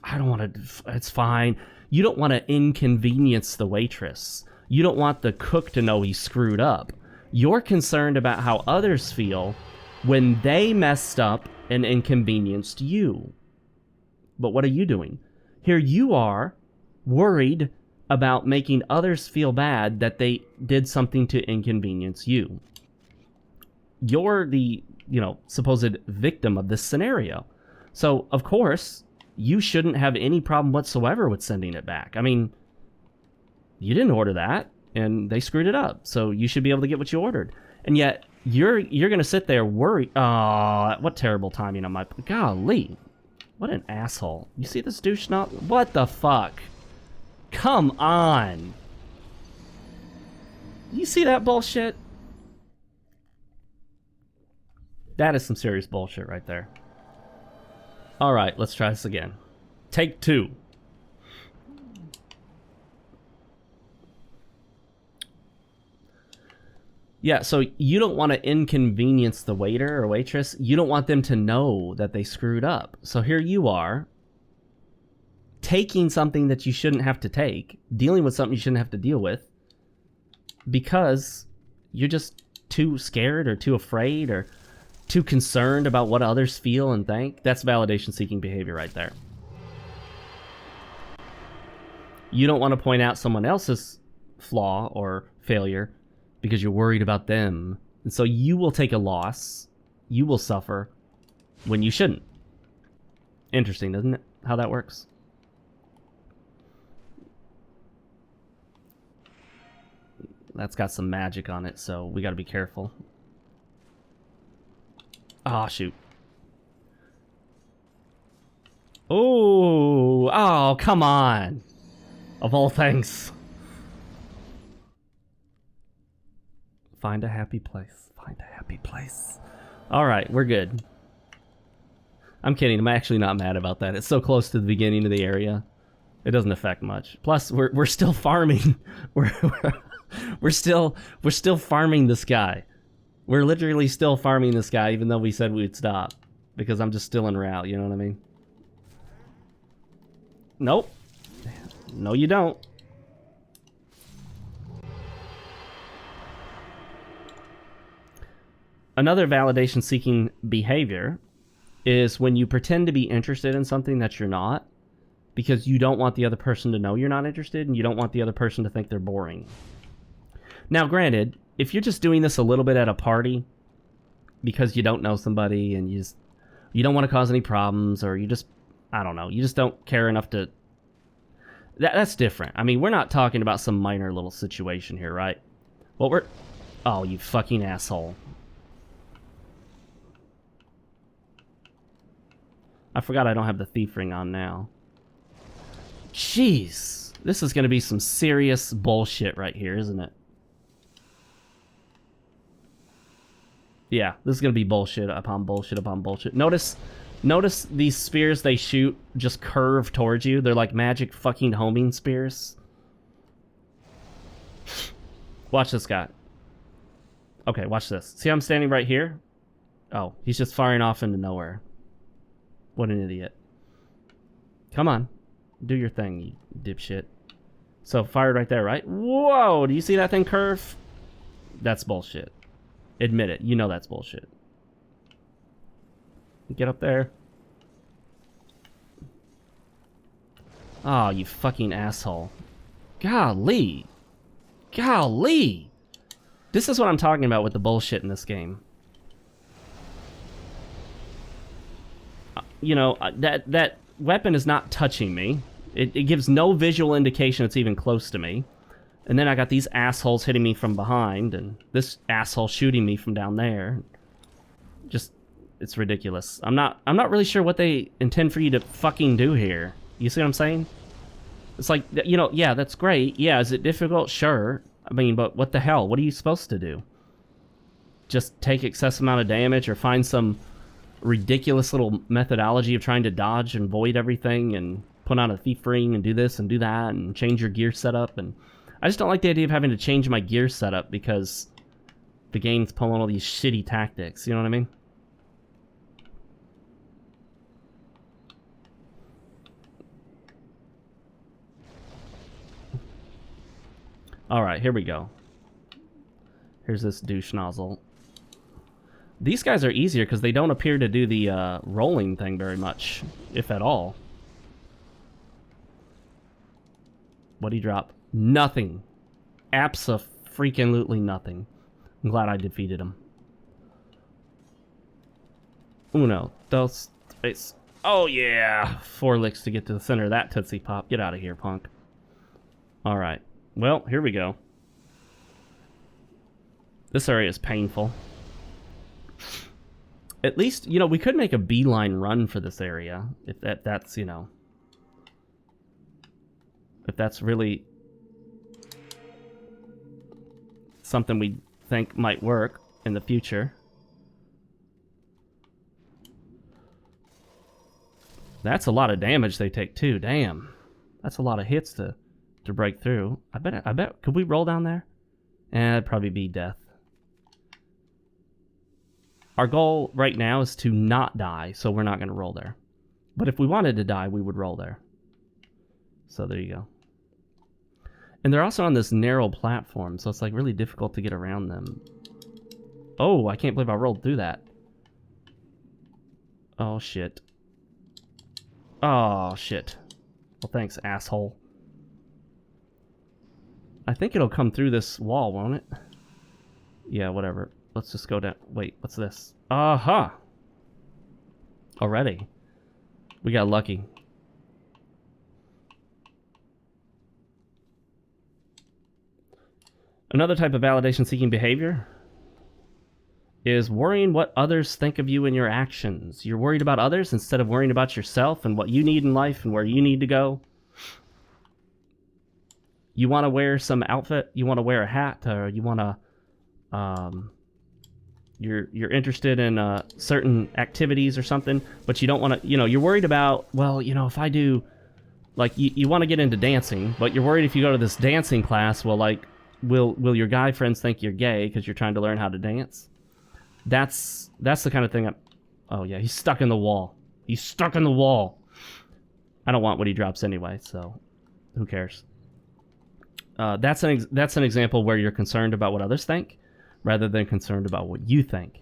I don't want to, it's fine. You don't want to inconvenience the waitress. You don't want the cook to know he screwed up. You're concerned about how others feel when they messed up and inconvenienced you. But what are you doing? Here you are, worried about making others feel bad that they did something to inconvenience you. You're the, you know, supposed victim of this scenario. So, of course, you shouldn't have any problem whatsoever with sending it back. I mean, you didn't order that, and they screwed it up. So you should be able to get what you ordered. And yet, you're going to sit there worried. Oh, what terrible timing on my... Golly. What an asshole. You see this douche not? What the fuck? Come on. You see that bullshit? That is some serious bullshit right there. Alright, let's try this again. Take two. Yeah, so you don't want to inconvenience the waiter or waitress. You don't want them to know that they screwed up. So here you are, taking something that you shouldn't have to take, dealing with something you shouldn't have to deal with, because you're just too scared or too afraid or too concerned about what others feel and think. That's validation-seeking behavior right there. You don't want to point out someone else's flaw or failure because you're worried about them. And so you will take a loss. You will suffer when you shouldn't. Interesting, isn't it? How that works. That's got some magic on it, so we got to be careful. Oh, shoot. Oh, come on. Of all things. Find a happy place. Find a happy place. All right, we're good. I'm kidding. I'm actually not mad about that. It's so close to the beginning of the area. It doesn't affect much. Plus, we're still farming. We're still farming this guy. We're literally still farming this guy, even though we said we'd stop. Because I'm just still en route, you know what I mean? Nope. No, you don't. Another validation-seeking behavior is when you pretend to be interested in something that you're not, because you don't want the other person to know you're not interested, and you don't want the other person to think they're boring. Now, granted, if you're just doing this a little bit at a party because you don't know somebody and you don't want to cause any problems, or you just, I don't know, you just don't care enough to... That's different. I mean, we're not talking about some minor little situation here, right? What we're... Oh, you fucking asshole. I forgot I don't have the thief ring on now. Jeez. This is going to be some serious bullshit right here, isn't it? Yeah, this is going to be bullshit upon bullshit upon bullshit. Notice these spears they shoot just curve towards you. They're like magic fucking homing spears. Watch this guy. Okay, watch this. See I'm standing right here? Oh, he's just firing off into nowhere. What an idiot. Come on. Do your thing, you dipshit. So, fired right there, right? Whoa! Do you see that thing curve? That's bullshit. Admit it. You know that's bullshit. Get up there. Oh, you fucking asshole. Golly. Golly. This is what I'm talking about with the bullshit in this game. You know, that weapon is not touching me. It gives no visual indication it's even close to me. And then I got these assholes hitting me from behind, and this asshole shooting me from down there. Just, it's ridiculous. I'm not really sure what they intend for you to fucking do here. You see what I'm saying? It's like, you know, yeah, that's great. Yeah, is it difficult? Sure. I mean, but what the hell? What are you supposed to do? Just take excessive amount of damage or find some ridiculous little methodology of trying to dodge and void everything and put on a thief ring and do this and do that and change your gear setup. And I just don't like the idea of having to change my gear setup because the game's pulling all these shitty tactics. You know what I mean? Alright, here we go. Here's this douche nozzle. These guys are easier because they don't appear to do the rolling thing very much, if at all. What'd he drop? Nothing. Abso-freaking-lutely nothing. I'm glad I defeated him. Uno, dos, tres. Oh yeah! 4 licks to get to the center of that Tootsie Pop. Get out of here, punk. Alright. Well, here we go. This area is painful. At least, you know, we could make a beeline run for this area. If that's, you know... If that's really... something we think might work in the future. That's a lot of damage they take, too. Damn. That's a lot of hits to break through. I bet, could we roll down there? It'd probably be death. Our goal right now is to not die, so we're not going to roll there. But if we wanted to die, we would roll there. So there you go. And they're also on this narrow platform, so it's like really difficult to get around them. Oh, I can't believe I rolled through that. Oh, shit. Oh, shit. Well, thanks, asshole. I think it'll come through this wall, won't it? Yeah, whatever. Let's just go down. Wait, what's this? Aha! Already. We got lucky. Another type of validation-seeking behavior is worrying what others think of you and your actions. You're worried about others instead of worrying about yourself and what you need in life and where you need to go. You want to wear some outfit, you want to wear a hat, or you want to, you're interested in certain activities or something, but you don't want to, you know, you're worried about, well, you know, if I do, like, you want to get into dancing, but you're worried if you go to this dancing class, well, like, will your guy friends think you're gay because you're trying to learn how to dance? That's the kind of thing oh yeah, he's stuck in the wall. He's stuck in the wall. I don't want what he drops anyway, so who cares? That's an example where you're concerned about what others think rather than concerned about what you think.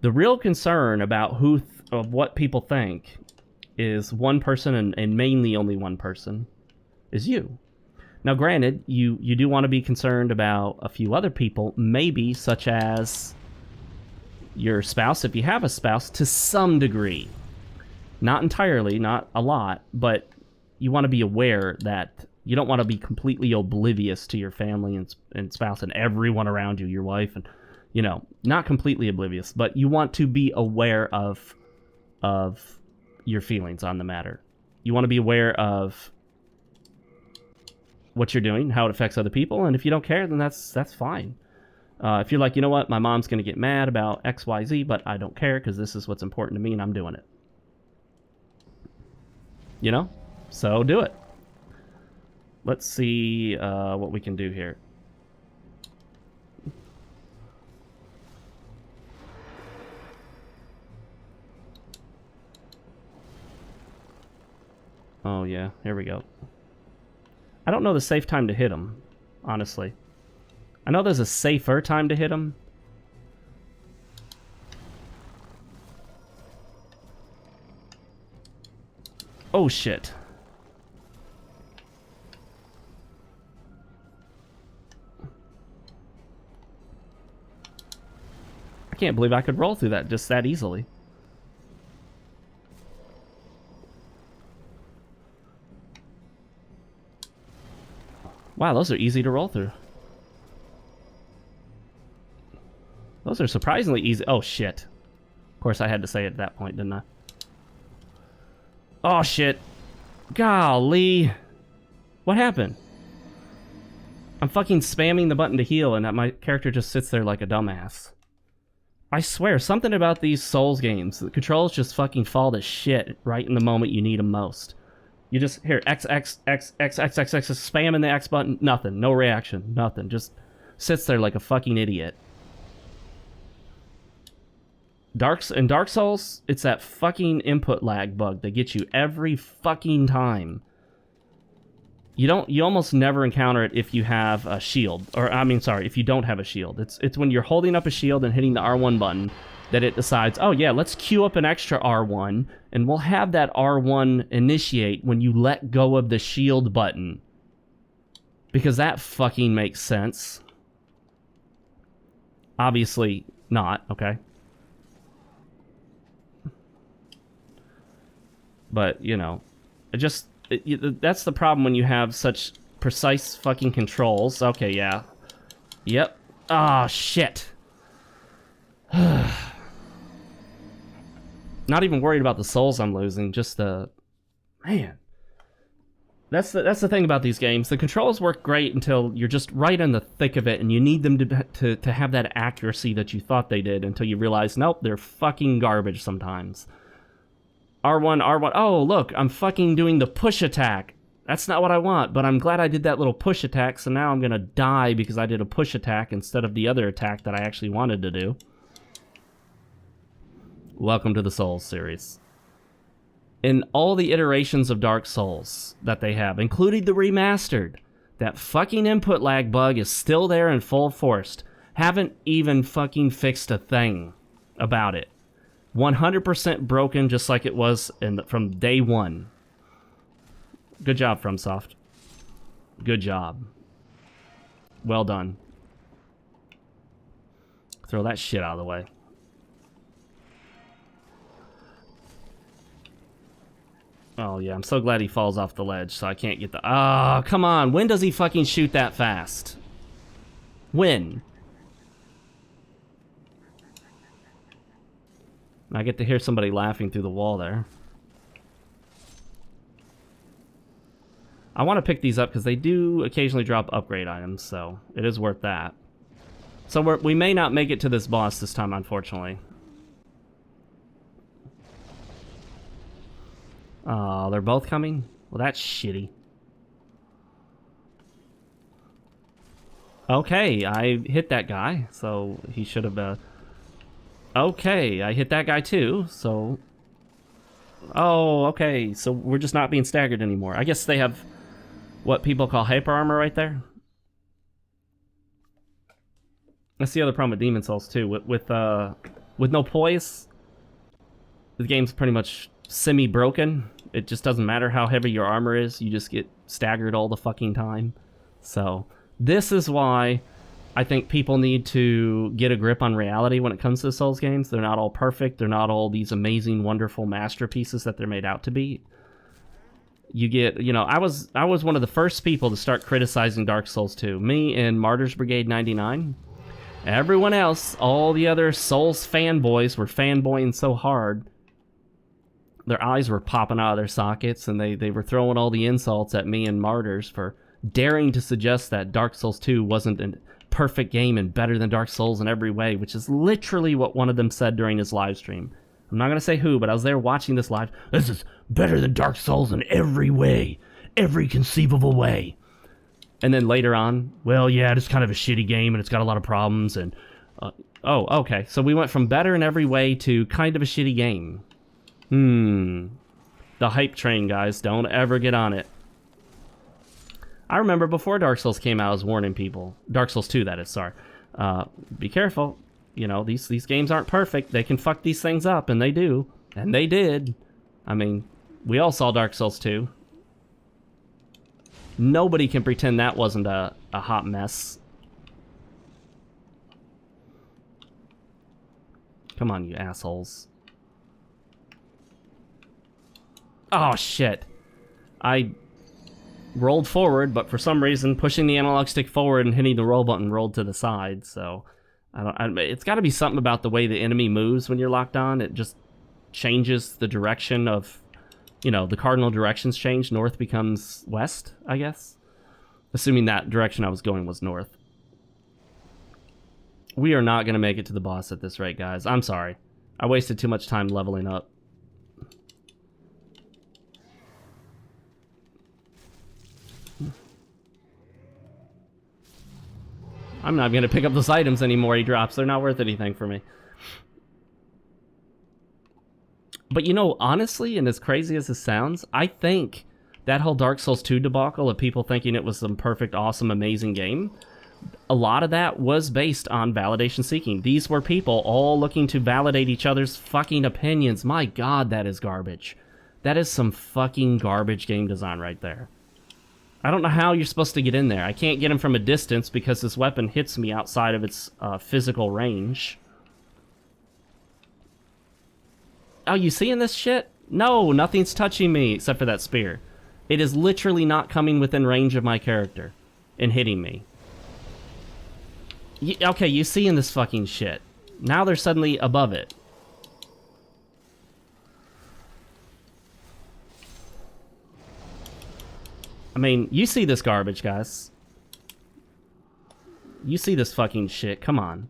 The real concern about what people think is one person, and mainly only one person, is you. Now, granted, you do want to be concerned about a few other people, maybe such as your spouse, if you have a spouse, to some degree. Not entirely, not a lot, but you want to be aware that You don't want to be completely oblivious to your family and spouse and everyone around you, your wife, and, you know, not completely oblivious, but you want to be aware of your feelings on the matter. You want to be aware of what you're doing, how it affects other people, and if you don't care, then that's fine. If you're like, you know what, my mom's going to get mad about X, Y, Z, but I don't care because this is what's important to me and I'm doing it. You know? So do it. Let's see what we can do here. Oh yeah, here we go. I don't know the safe time to hit him, honestly. I know there's a safer time to hit him. Oh shit. I can't believe I could roll through that just that easily. Wow, those are easy to roll through. Those are surprisingly easy. Oh, shit. Of course, I had to say it at that point, didn't I? Oh, shit. Golly. What happened? I'm fucking spamming the button to heal, and my character just sits there like a dumbass. I swear, something about these Souls games. The controls just fucking fall to shit right in the moment you need them most. You just, here, X, spamming the X button, nothing, no reaction, nothing. Just sits there like a fucking idiot. In Dark Souls, it's that fucking input lag bug that gets you every fucking time. You almost never encounter it if you have a shield, or I mean, sorry, if you don't have a shield. It's when you're holding up a shield and hitting the R1 button that it decides, oh yeah, let's queue up an extra R1, and we'll have that R1 initiate when you let go of the shield button. Because that fucking makes sense. Obviously not, okay? But, you know, that's the problem when you have such precise fucking controls. Okay, yeah. Yep. Ah, shit. Not even worried about the souls I'm losing, just the... Man. That's the thing about these games. The controls work great until you're just right in the thick of it, and you need them to have that accuracy that you thought they did until you realize, nope, they're fucking garbage sometimes. R1, oh, look, I'm fucking doing the push attack. That's not what I want, but I'm glad I did that little push attack, so now I'm gonna die because I did a push attack instead of the other attack that I actually wanted to do. Welcome to the Souls series. In all the iterations of Dark Souls that they have, including the remastered, that fucking input lag bug is still there in full force. Haven't even fucking fixed a thing about it. 100% broken, just like it was from day one. Good job, FromSoft. Good job. Well done. Throw that shit out of the way. Oh, yeah, I'm so glad he falls off the ledge, so I can't get the... Oh, come on. When does he fucking shoot that fast? When? I get to hear somebody laughing through the wall there. I want to pick these up because they do occasionally drop upgrade items, so it is worth that. So we may not make it to this boss this time, unfortunately. Oh, they're both coming? Well, that's shitty. Okay, I hit that guy, so he should have... Okay, I hit that guy too, so... Oh, okay, so we're just not being staggered anymore. I guess they have what people call hyper armor right there. That's the other problem with Demon Souls too. With no poise, the game's pretty much semi-broken. It just doesn't matter how heavy your armor is, you just get staggered all the fucking time. So, this is why I think people need to get a grip on reality when it comes to Souls games. They're not all perfect. They're not all these amazing, wonderful masterpieces that they're made out to be. You get, you know, I was one of the first people to start criticizing Dark Souls 2. Me and Martyrs Brigade 99. Everyone else, all the other Souls fanboys were fanboying so hard. Their eyes were popping out of their sockets, and they were throwing all the insults at me and Martyrs for daring to suggest that Dark Souls 2 wasn't a perfect game and better than Dark Souls in every way, which is literally what one of them said during his live stream. I'm not going to say who, but I was there watching this live. This is better than Dark Souls in every way. Every conceivable way. And then later on, well, yeah, it's kind of a shitty game, and it's got a lot of problems, and... oh, okay. So we went from better in every way to kind of a shitty game. The hype train, guys. Don't ever get on it. I remember before Dark Souls came out, I was warning people. Dark Souls 2, that is, sorry. Be careful. You know, these games aren't perfect. They can fuck these things up, and they do. And they did. I mean, we all saw Dark Souls 2. Nobody can pretend that wasn't a hot mess. Come on, you assholes. Oh, shit. I rolled forward, but for some reason, pushing the analog stick forward and hitting the roll button rolled to the side, so... it's got to be something about the way the enemy moves when you're locked on. It just changes the direction of... You know, the cardinal directions change. North becomes west, I guess. Assuming that direction I was going was north. We are not going to make it to the boss at this rate, guys. I'm sorry. I wasted too much time leveling up. I'm not going to pick up those items anymore he drops. They're not worth anything for me. But you know, honestly, and as crazy as this sounds, I think that whole Dark Souls 2 debacle of people thinking it was some perfect, awesome, amazing game, a lot of that was based on validation seeking. These were people all looking to validate each other's fucking opinions. My God, that is garbage. That is some fucking garbage game design right there. I don't know how you're supposed to get in there. I can't get him from a distance because this weapon hits me outside of its physical range. Oh, you seeing this shit? No, nothing's touching me except for that spear. It is literally not coming within range of my character and hitting me. Okay, you seeing this fucking shit. Now they're suddenly above it. I mean, you see this garbage, guys. You see this fucking shit. Come on.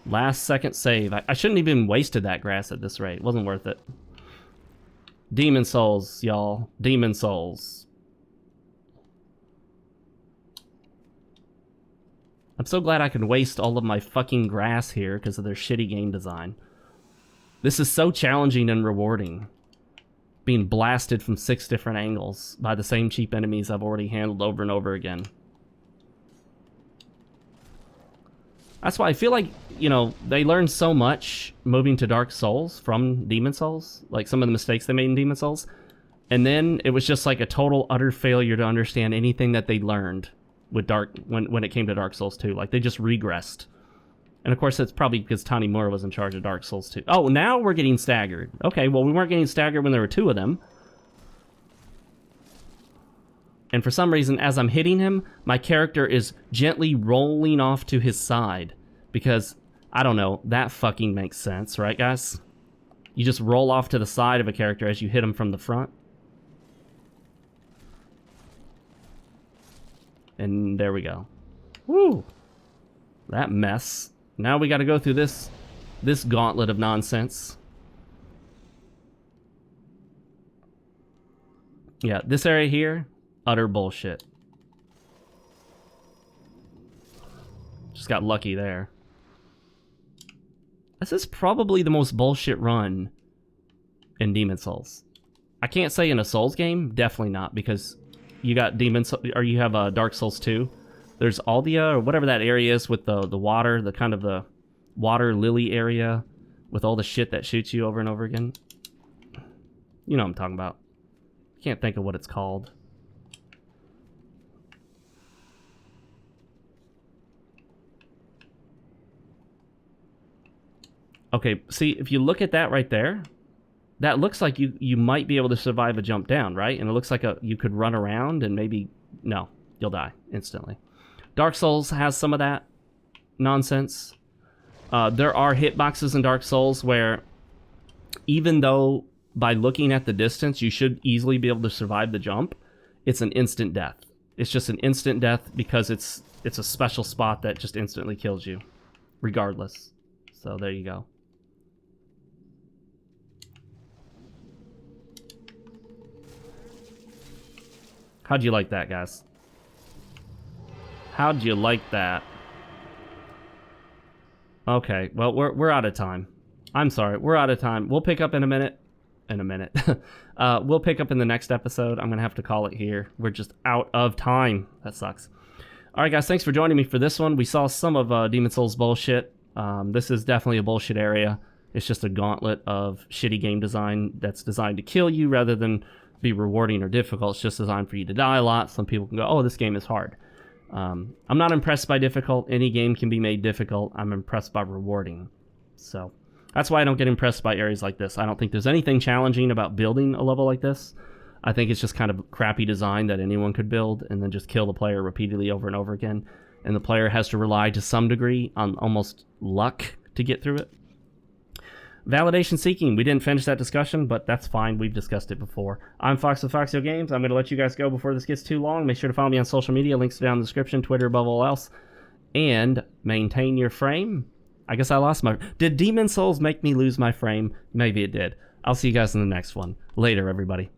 Last second save. I shouldn't have even wasted that grass at this rate. It wasn't worth it. Demon Souls, y'all. Demon Souls. I'm so glad I can waste all of my fucking grass here because of their shitty game design. This is so challenging and rewarding. Being blasted from 6 different angles by the same cheap enemies I've already handled over and over again. That's why I feel like, you know, they learned so much moving to Dark Souls from Demon Souls. Like some of the mistakes they made in Demon Souls. And then it was just like a total utter failure to understand anything that they learned with when it came to Dark Souls 2. Like they just regressed. And of course, that's probably because Tony Moore was in charge of Dark Souls 2. Oh, now we're getting staggered. Okay, well, we weren't getting staggered when there were 2 of them. And for some reason, as I'm hitting him, my character is gently rolling off to his side. Because, I don't know, that fucking makes sense, right, guys? You just roll off to the side of a character as you hit him from the front. And there we go. Woo! That mess. Now we gotta go through this gauntlet of nonsense. Yeah, this area here, utter bullshit. Just got lucky there. This is probably the most bullshit run in Demon Souls. I can't say in a Souls game, definitely not, because you got you have Dark Souls 2. There's Aldia, or whatever that area is with the water, the kind of the water lily area with all the shit that shoots you over and over again. You know what I'm talking about. Can't think of what it's called. Okay, see, if you look at that right there, that looks like you might be able to survive a jump down, right? And it looks like you could run around and maybe... No, you'll die instantly. Dark Souls has some of that nonsense. There are hitboxes in Dark Souls where even though by looking at the distance you should easily be able to survive the jump, it's an instant death. It's just an instant death because it's a special spot that just instantly kills you, regardless. So there you go. How'd you like that, guys? How'd you like that? Okay, well, we're out of time. I'm sorry, we're out of time. We'll pick up in a minute. We'll pick up in the next episode. I'm gonna have to call it here. We're just out of time. That sucks. All right, guys, thanks for joining me for this one. We saw some of Demon Souls bullshit. This is definitely a bullshit area. It's just a gauntlet of shitty game design that's designed to kill you rather than be rewarding or difficult. It's just designed for you to die a lot. Some people can go, oh, this game is hard. I'm not impressed by difficult. Any game can be made difficult. I'm impressed by rewarding. So that's why I don't get impressed by areas like this. I don't think there's anything challenging about building a level like this. I think it's just kind of crappy design that anyone could build and then just kill the player repeatedly over and over again. And the player has to rely to some degree on almost luck to get through it. Validation seeking. We didn't finish that discussion, but that's fine. We've discussed it before. I'm Fox with FoxeoGames. I'm going to let you guys go before this gets too long. Make sure to follow me on social media. Links down in the description. Twitter above all else. And maintain your frame. I guess I lost my... Did Demon Souls make me lose my frame? Maybe it did. I'll see you guys in the next one. Later, everybody.